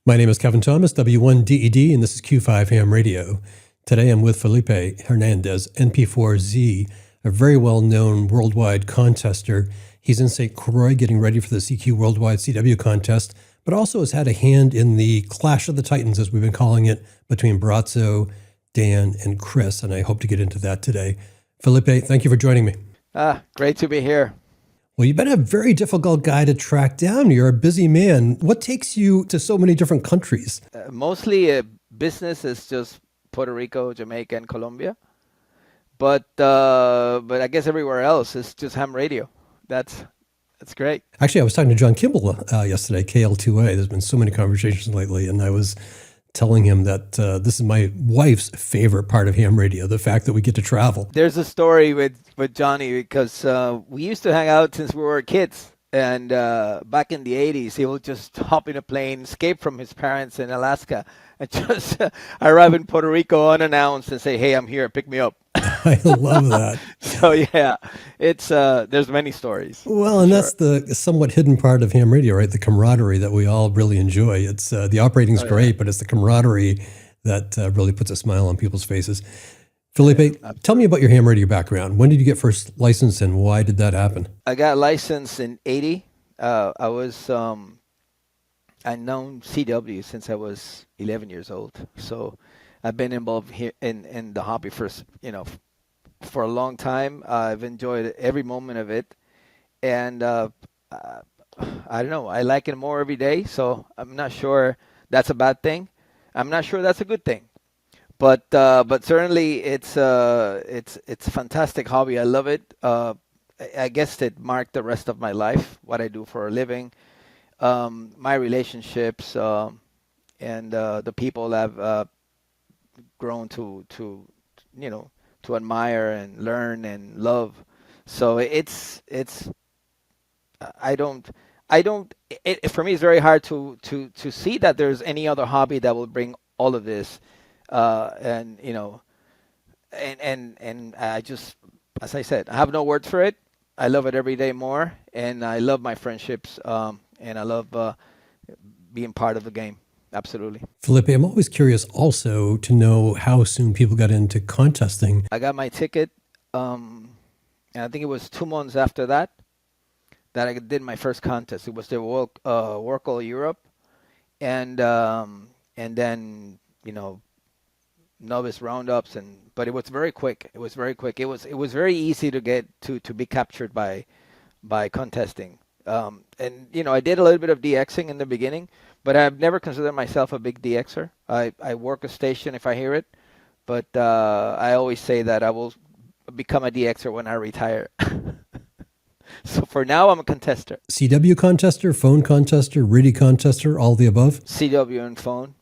My name is Kevin Thomas, W1DED, and this is Q5 Ham Radio. Today I'm with Felipe Hernandez NP4Z, a very well-known worldwide contester. He's in St. Croix getting ready for the CQ Worldwide CW contest, but also has had a hand in the Clash of the Titans, as we've been calling it, between Braco, Dan, and Chris, and I hope to get into that today. Felipe, thank you for joining me. Great to be here. Well, you've been a very difficult guy to track down. You're a busy man. What takes you to so many different countries? Mostly business is just Puerto Rico, Jamaica, and Colombia. But I guess everywhere else is just ham radio. That's great. Actually, I was talking to John Kimball yesterday, KL9A. There's been so many conversations lately, and I was telling him that this is my wife's favorite part of ham radio, the fact that we get to travel. There's a story with Johnny because we used to hang out since we were kids. And back in the 80s, he would just hop in a plane, escape from his parents in Alaska, and just arrive in Puerto Rico unannounced and say, "Hey, I'm here, pick me up." I love that. So yeah, it's there's many stories. Well, and that's the somewhat hidden part of ham radio, right? The camaraderie that we all really enjoy. It's the operating's great, but it's the camaraderie that really puts a smile on people's faces. Felipe, tell me about your ham radio background. When did you get first licensed, and why did that happen? I got licensed in '80. I was I known CW since I was 11 years old. So I've been involved here in the hobby for a long time. I've enjoyed every moment of it, and I don't know. I like it more every day. So I'm not sure that's a bad thing. I'm not sure that's a good thing. But certainly it's a fantastic hobby. I love it. I guess it marked the rest of my life, what I do for a living, my relationships, and the people I've grown to admire and learn and love. So for me it's very hard to see that there's any other hobby that will bring all of this. And I just, as I said, I have no words for it. I love it every day more, and I love my friendships, and I love being part of the game. Absolutely. Felipe, I'm always curious also to know how soon people got into contesting. I got my ticket, and I think it was 2 months after that I did my first contest. It was the World Europe, and then novice roundups, but it was very quick. It was very easy to get to be captured by contesting. And I did a little bit of DXing in the beginning, but I've never considered myself a big DXer. I work a station if I hear it, but I always say that I will become a DXer when I retire. So for now, I'm a contester. CW contester, phone contester, RIDI contester, all the above? CW and phone.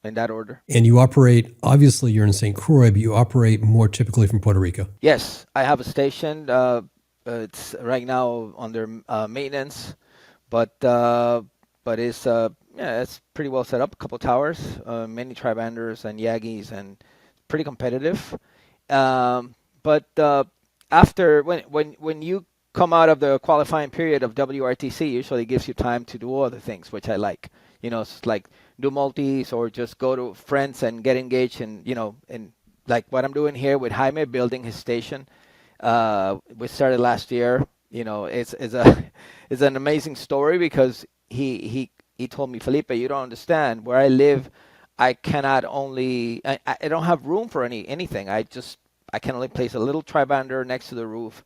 In that order. And you operate, obviously you're in St. Croix, but you operate more typically from Puerto Rico. Yes, I have a station. It's right now under maintenance, but it's pretty well set up. A couple towers, many tribanders and Yagis, and pretty competitive. But after when you come out of the qualifying period of WRTC, usually gives you time to do other things, which I like. It's like do multis or just go to friends and get engaged in like what I'm doing here with Jaime building his station. We started last year. It's an amazing story because he told me, Felipe, you don't understand. Where I live, I don't have room for anything. I can only place a little tribander next to the roof.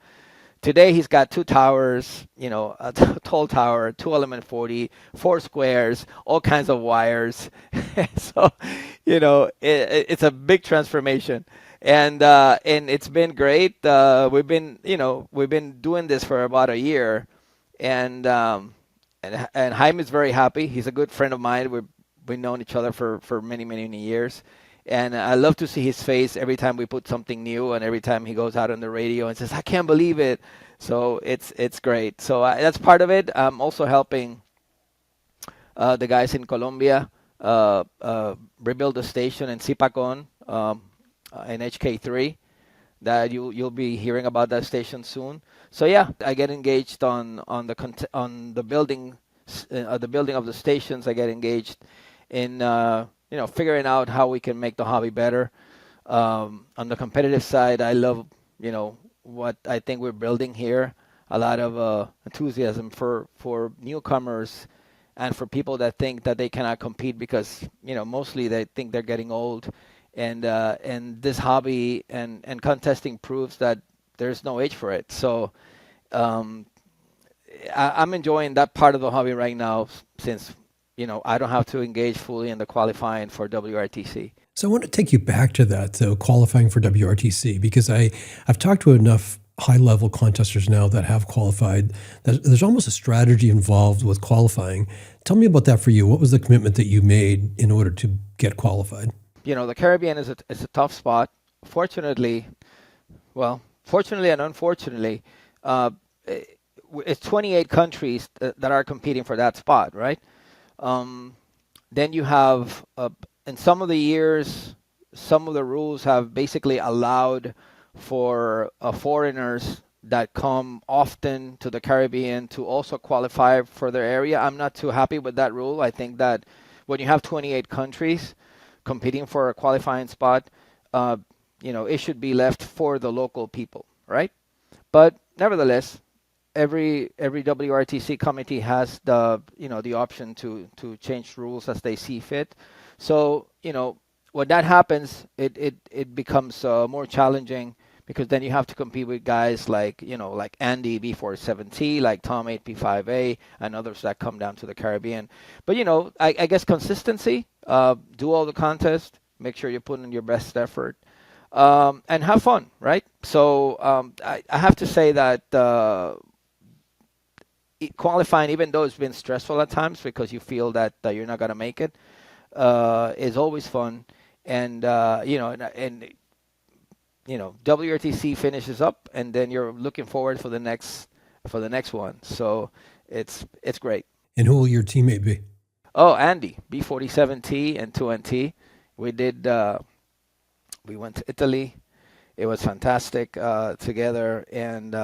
Today he's got 2 towers, a tall tower, 2 element 40, 4 squares, all kinds of wires. So, it's a big transformation, and it's been great. We've been doing this for about a year, and Jaime is very happy. He's a good friend of mine. We've known each other for many, many, many years. And I love to see his face every time we put something new, and every time he goes out on the radio and says, "I can't believe it." So it's great. So that's part of it. I'm also helping the guys in Colombia rebuild the station in Zipacon in HK3. That you'll be hearing about that station soon. So yeah, I get engaged on the building of the stations. I get engaged. in figuring out how we can make the hobby better. On the competitive side, I love what I think we're building here. A lot of enthusiasm for newcomers and for people that think that they cannot compete because mostly they think they're getting old, and this hobby and contesting proves that there's no age for it. So um, I'm enjoying that part of the hobby right now since I don't have to engage fully in the qualifying for WRTC. So I want to take you back to that, though, qualifying for WRTC, because I've talked to enough high-level contesters now that have qualified. There's almost a strategy involved with qualifying. Tell me about that for you. What was the commitment that you made in order to get qualified? The Caribbean is a tough spot. Fortunately and unfortunately, uh, it's 28 countries that are competing for that spot, right? Um, then you have, in some of the years, some of the rules have basically allowed for foreigners that come often to the Caribbean to also qualify for their area. I'm not too happy with that rule. I think that when you have 28 countries competing for a qualifying spot, it should be left for the local people, right? But nevertheless, every WRTC committee has the option to change rules as they see fit. So when that happens, it becomes more challenging because then you have to compete with guys like Andy B47T, like Tom 8P5A, and others that come down to the Caribbean. But I guess consistency, do all the contests, make sure you put in your best effort, and have fun, right? So I have to say that qualifying, even though it's been stressful at times because you feel that you're not gonna make it, is always fun. And WRTC finishes up, and then you're looking forward for the next one. So it's great. And who will your teammate be? Oh, Andy B47T and 2NT. We did. We went to Italy. It was fantastic together, and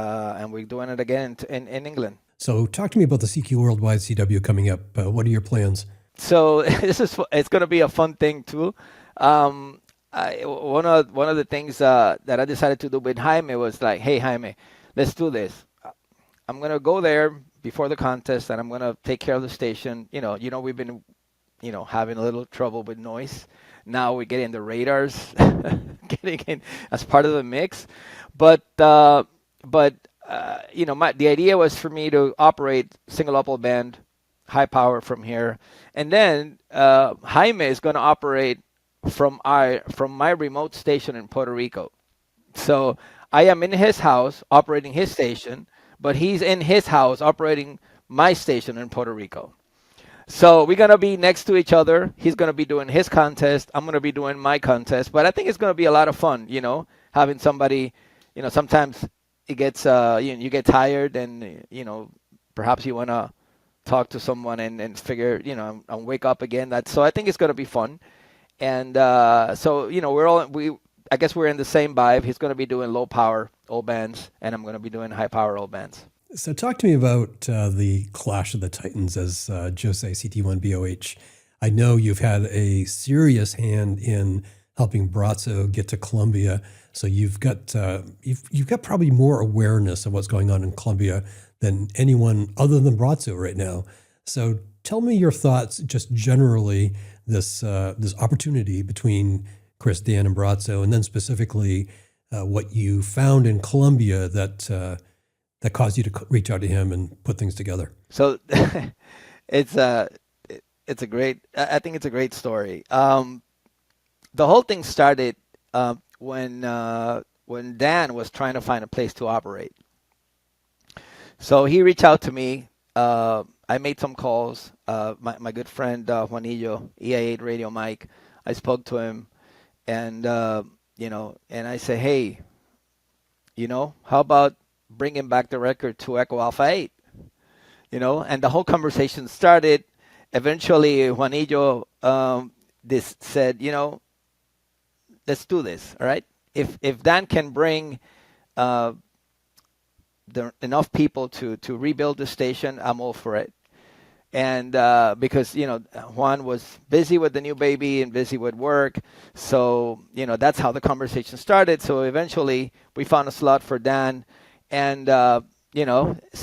we're doing it again in England. So talk to me about the CQ Worldwide CW coming up. What are your plans? So it's going to be a fun thing too. One of the things that I decided to do with Jaime was like, hey Jaime, let's do this. I'm going to go there before the contest, and I'm going to take care of the station. We've been having a little trouble with noise. Now we're getting the radars getting in as part of the mix, but the idea was for me to operate single upper band, high power from here, and then Jaime is going to operate from my remote station in Puerto Rico. So I am in his house operating his station, but he's in his house operating my station in Puerto Rico. So we're going to be next to each other. He's going to be doing his contest. I'm going to be doing my contest. But I think it's going to be a lot of fun, having somebody, sometimes it gets, you get tired and, perhaps you want to talk to someone and figure, and wake up again. So I think it's going to be fun. And so, I guess we're in the same vibe. He's going to be doing low power, all bands, and I'm going to be doing high power, all bands. So talk to me about the Clash of the Titans as Jose CT1BOH. I know you've had a serious hand in helping Braco get to Colombia, so you've got probably more awareness of what's going on in Colombia than anyone other than Braco right now. So tell me your thoughts, just generally, this opportunity between Chris, Dan, and Braco, and then specifically what you found in Colombia that caused you to reach out to him and put things together. So it's a great, I think it's a great story. The whole thing started when Dan was trying to find a place to operate. So he reached out to me. I made some calls. My good friend Juanillo, EI8 Radio Mike, I spoke to him, and and I said, hey, how about bringing back the record to Echo Alpha 8? And the whole conversation started. Eventually, Juanillo said, let's do this, all right? If Dan can bring enough people to rebuild the station, I'm all for it. And because Juan was busy with the new baby and busy with work, so that's how the conversation started. So eventually we found a slot for Dan, and so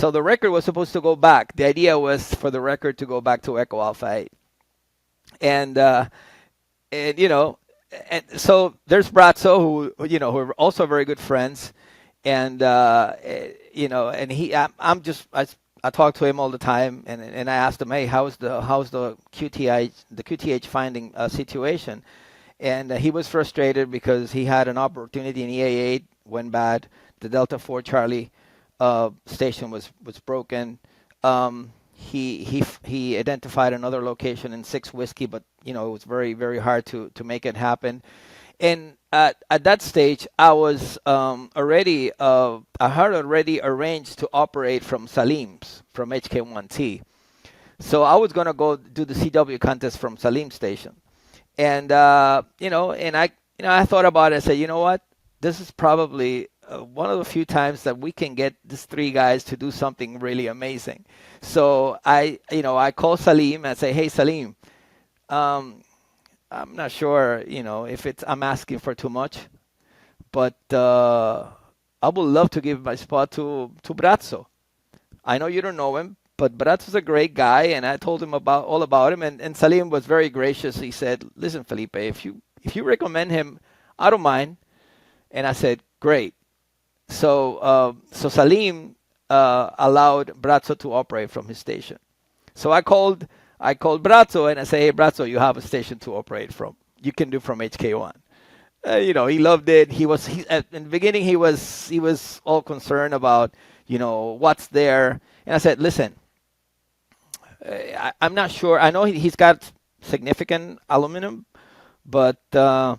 the record was supposed to go back. The idea was for the record to go back to Echo Alpha 8, and and so there's Brazzo, who are also very good friends, and and I talk to him all the time, and I asked him, hey, how's the QTH finding situation, and he was frustrated because he had an opportunity in EA8, went bad, the Delta 4 Charlie station was broken. He identified another location in 6 Whiskey, but it was very, very hard to make it happen. And at that stage, I was already I had already arranged to operate from Salim's, from HK1T. So I was gonna go do the CW contest from Salim station, and I thought about it. I said, you know what, this is probably one of the few times that we can get these 3 guys to do something really amazing. So I call Salim and I say, hey Salim, I'm not sure, if I'm asking for too much, but I would love to give my spot to Brazzo. I know you don't know him, but Brazzo's a great guy, and I told him all about him, and Salim was very gracious. He said, listen, Felipe, if you recommend him, I don't mind. And I said, great. So Salim allowed Brazzo to operate from his station. So I called Brazzo and I say, hey, Brazzo, you have a station to operate from. You can do from HK1. He loved it. In the beginning, he was all concerned about, what's there. And I said, listen, I'm not sure. I know he's got significant aluminum, but the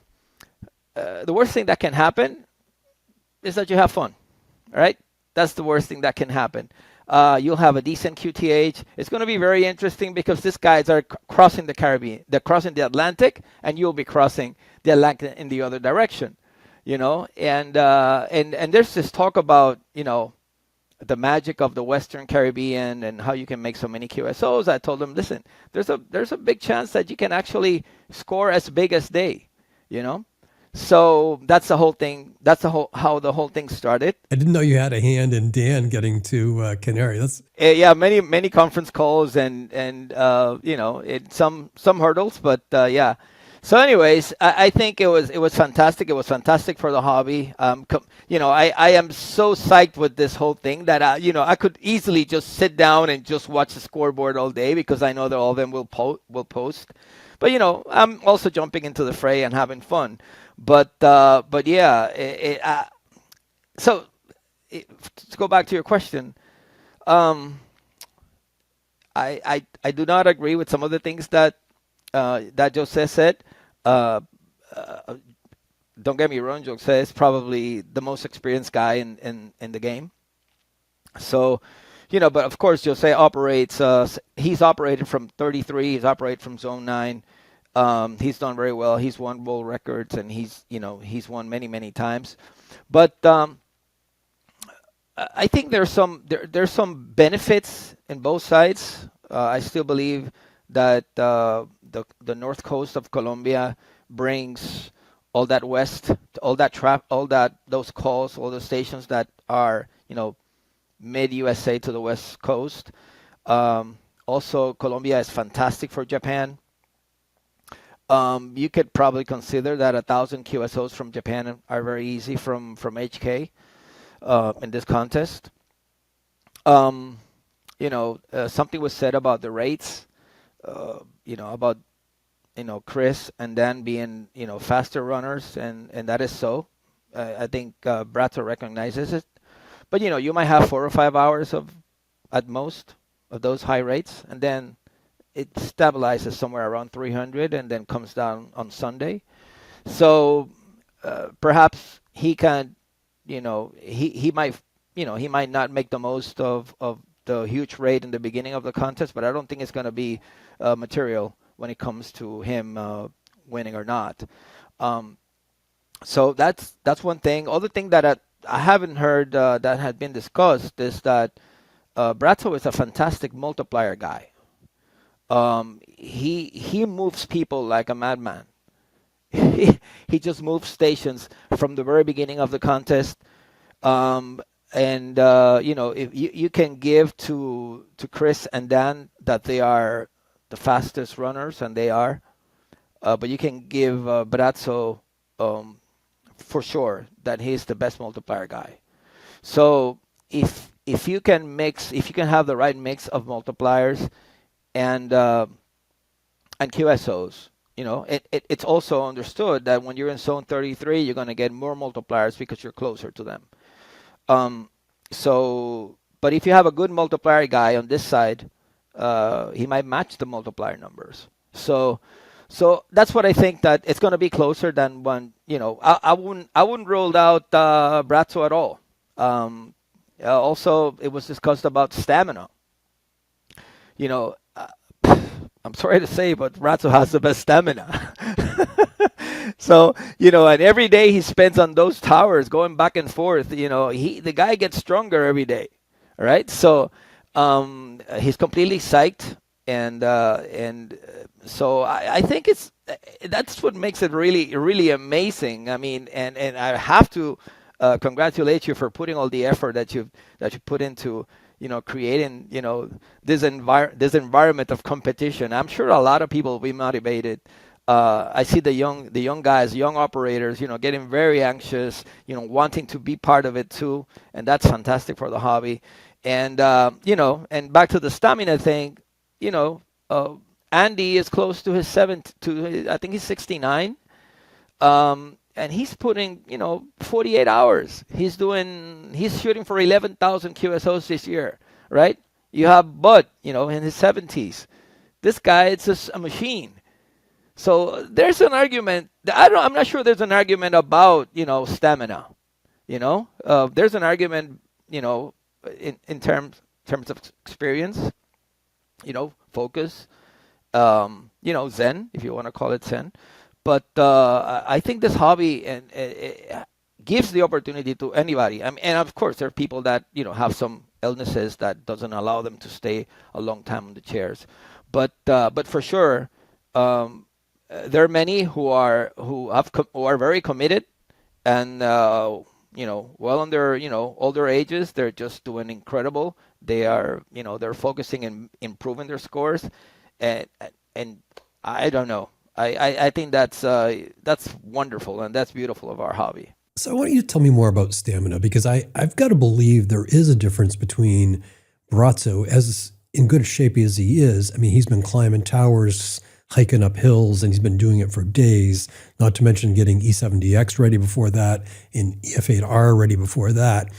worst thing that can happen is that you have fun, all right? That's the worst thing that can happen. You'll have a decent QTH. It's going to be very interesting because these guys are crossing the Caribbean. They're crossing the Atlantic, and you'll be crossing the Atlantic in the other direction, And there's this talk about, the magic of the Western Caribbean and how you can make so many QSOs. I told them, listen, there's a big chance that you can actually score as big as they, So that's the whole thing. That's how the whole thing started. I didn't know you had a hand in Dan getting to Canary. Yeah, many conference calls and some hurdles, but yeah. So, anyways, I think it was fantastic. It was fantastic for the hobby. I am so psyched with this whole thing that I could easily just sit down and just watch the scoreboard all day because I know that all of them will post. But I'm also jumping into the fray and having fun. But yeah, so to go back to your question, I do not agree with some of the things that Jose said. Don't get me wrong, Jose is probably the most experienced guy in the game. So, but of course Jose operates. He's operated from 33. He's operated from Zone 9. He's done very well. He's won world records, and he's won many times. But I think there's some benefits in both sides. I still believe that the north coast of Colombia brings all that west, all those calls, all those stations that are mid USA to the west coast. Also, Colombia is fantastic for Japan. You could probably consider that 1,000 QSOs from Japan are very easy from HK in this contest. Something was said about the rates, about Chris and Dan being faster runners, and that is so. I think Brazzo recognizes it, but you might have 4 or 5 hours at most of those high rates, and then it stabilizes somewhere around 300 and then comes down on Sunday. So perhaps he can, he might not make the most of the huge rate in the beginning of the contest, but I don't think it's going to be material when it comes to him winning or not. So that's one thing. Other thing that I haven't heard that had been discussed is that Brazzo is a fantastic multiplier guy. He moves people like a madman. He just moves stations from the very beginning of the contest. Um, and if you can give to Chris and Dan that they are the fastest runners, and they are, but you can give Brazzo um, for sure that he's the best multiplier guy. So if you can have the right mix of multipliers and QSOs, it's also understood that when you're in zone 33, you're going to get more multipliers because you're closer to them. But if you have a good multiplier guy on this side, he might match the multiplier numbers. So that's what I think, that it's going to be closer than one. I wouldn't rule out Brazzo at all. Also, it was discussed about stamina. I'm sorry to say, but Brazzo has the best stamina. So, and every day he spends on those towers going back and forth, the guy gets stronger every day. Right? So, he's completely psyched. And so I think that's what makes it really, really amazing. I mean, and I have to congratulate you for putting all the effort that you put into creating this environment of competition. I'm sure a lot of people will be motivated. I see the young guys, young operators, getting very anxious, wanting to be part of it too, and that's fantastic for the hobby. And and back to the stamina thing, Andy is close to his I think he's 69. And he's putting, 48 hours. He's shooting for 11,000 QSOs this year, right? You have Bud, in his 70s. This guy, it's just a machine. So there's an argument. I'm not sure there's an argument about, stamina. There's an argument, in terms of experience, focus, Zen, if you want to call it Zen. But I think this hobby gives the opportunity to anybody. I mean, and of course, there are people that have some illnesses that doesn't allow them to stay a long time on the chairs. But for sure, there are many who are very committed, and well on their older ages, they're just doing incredible. They are they're focusing and improving their scores, and I don't know. I think that's wonderful, and that's beautiful of our hobby. So I want you to tell me more about stamina, because I've got to believe there is a difference between Brazzo, as in good shape as he is. I mean, he's been climbing towers, hiking up hills, and he's been doing it for days, not to mention getting E77DX ready before that and EF8R ready before that.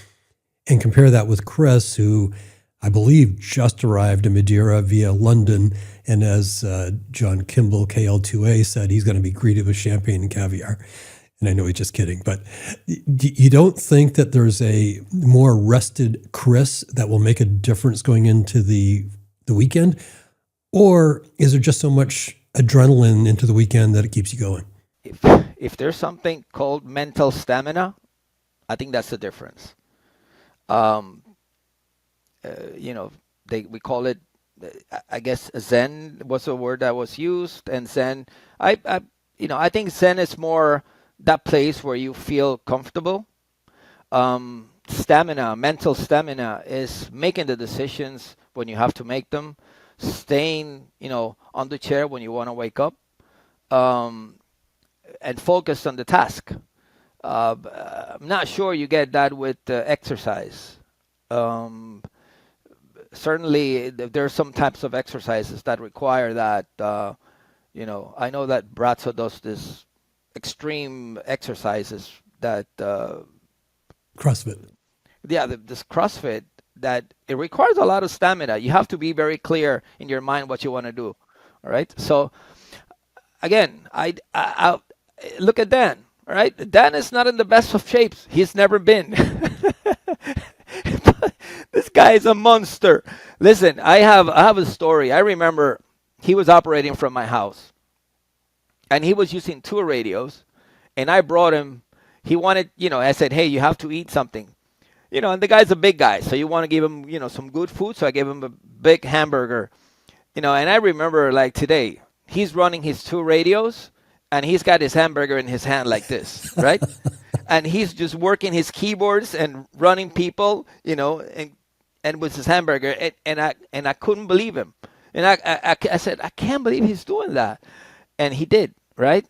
And compare that with Chris, who I believe just arrived in Madeira via London. And as John Kimball, KL9A, said, he's going to be greeted with champagne and caviar. And I know he's just kidding. But you don't think that there's a more rested Chris that will make a difference going into the weekend? Or is there just so much adrenaline into the weekend that it keeps you going? If there's something called mental stamina, I think that's the difference. We call it, I guess, Zen was a word that was used, and Zen, I think Zen is more that place where you feel comfortable. Stamina, mental stamina, is making the decisions when you have to make them, staying, on the chair when you want to wake up, and focus on the task. I'm not sure you get that with exercise. Certainly, there are some types of exercises that require that. I know that Brazzo does this extreme exercises that CrossFit. Yeah, this CrossFit, that it requires a lot of stamina. You have to be very clear in your mind what you want to do. All right. So again, I look at Dan. All right, Dan is not in the best of shapes. He's never been. This guy is a monster. Listen, I have a story. I remember he was operating from my house, and he was using tour radios, and I brought him. He wanted, I said, hey, you have to eat something. And the guy's a big guy, so you want to give him, some good food. So I gave him a big hamburger, And I remember like today, he's running his 2 radios, and he's got his hamburger in his hand like this, right? And he's just working his keyboards and running people, and with his hamburger, and I couldn't believe him, and I said, I can't believe he's doing that, and he did, right?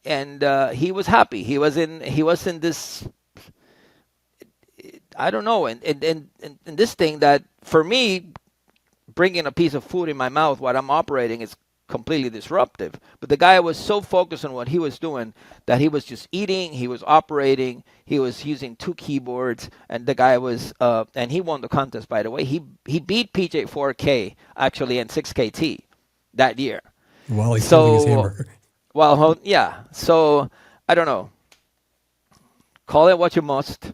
And he was happy. He was in this, I don't know, and this thing that for me, bringing a piece of food in my mouth while I'm operating is completely disruptive. But the guy was so focused on what he was doing that he was just eating, he was operating, he was using 2 keyboards, and the guy was, and he won the contest, by the way. He beat PJ4K, actually, and 6KT that year. While he's holding his hamburger. Well, yeah. So, I don't know. Call it what you must.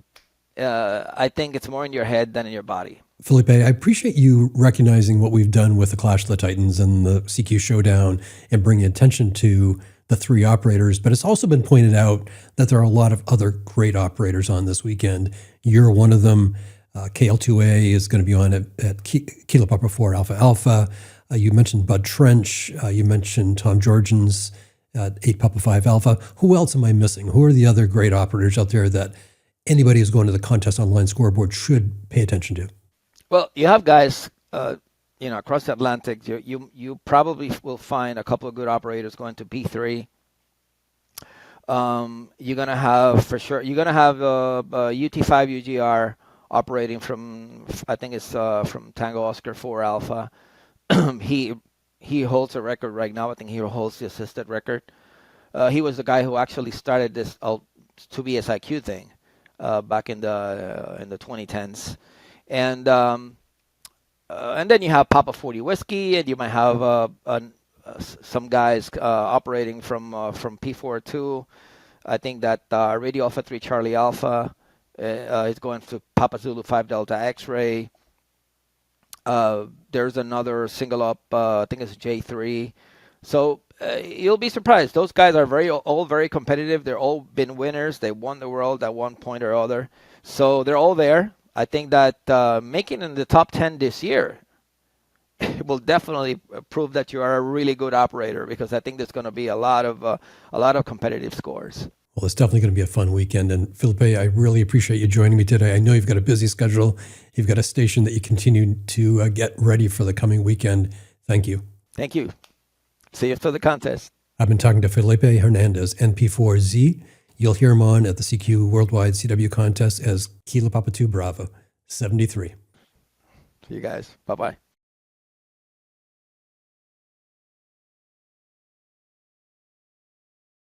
I think it's more in your head than in your body. Felipe, I appreciate you recognizing what we've done with the Clash of the Titans and the CQ Showdown and bringing attention to the 3 operators, but it's also been pointed out that there are a lot of other great operators on this weekend. You're one of them. KL9A is going to be on at Kilo Papa 4 Alpha Alpha. You mentioned Bud Trench. You mentioned Tom Georgians at 8 Papa 5 Alpha. Who else am I missing? Who are the other great operators out there that anybody who's going to the contest online scoreboard should pay attention to? Well, you have guys, across the Atlantic. You probably will find a couple of good operators going to P3. You're gonna have for sure. You're gonna have UT5 UGR operating from, I think it's from Tango Oscar 4 Alpha. He holds a record right now. I think he holds the assisted record. He was the guy who actually started this 2BSIQ thing back in the 2010s. And then you have Papa 40 Whiskey, and you might have some guys operating from P42. I think that Radio Alpha 3 Charlie Alpha is going to Papa Zulu 5 Delta X-Ray. There's another single up, I think it's J3. So you'll be surprised. Those guys are all very competitive. They're all been winners. They won the world at one point or other. So they're all there. I think that making in the top 10 this year will definitely prove that you are a really good operator, because I think there's going to be a lot of competitive scores. Well, it's definitely going to be a fun weekend. And Felipe, I really appreciate you joining me today. I know you've got a busy schedule. You've got a station that you continue to get ready for the coming weekend. Thank you. Thank you. See you for the contest. I've been talking to Felipe Hernandez NP4Z. You'll hear him on at the CQ Worldwide CW contest as Kilo Papa 2 Bravo 73. See you guys. Bye-bye.